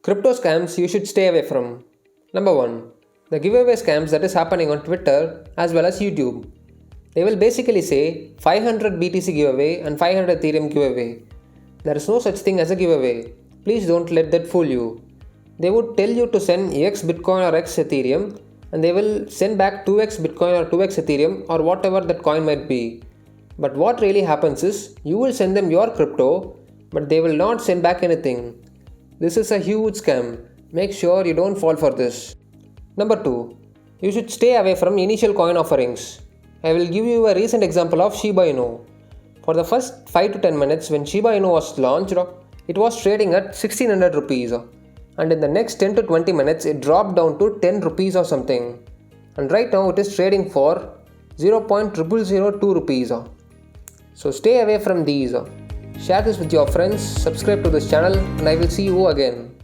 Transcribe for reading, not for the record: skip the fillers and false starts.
Crypto scams you should stay away from. Number 1. The giveaway scams that is happening on Twitter as well as YouTube. They will basically say 500 BTC giveaway and 500 Ethereum giveaway. There is no such thing as a giveaway. Please don't let that fool you. They would tell you to send X Bitcoin or X Ethereum and they will send back 2x Bitcoin or 2x Ethereum or whatever that coin might be. But what really happens is you will send them your crypto but they will not send back anything. This is a huge scam. Make sure you don't fall for this. Number 2. You should stay away from initial coin offerings. I will give you a recent example of Shiba Inu. For the first 5 to 10 minutes when Shiba Inu was launched, it was trading at 1600 rupees. And in the next 10 to 20 minutes it dropped down to 10 rupees or something. And right now it is trading for 0.0002 rupees. So stay away from these. Share this with your friends, subscribe to this channel, and I will see you again.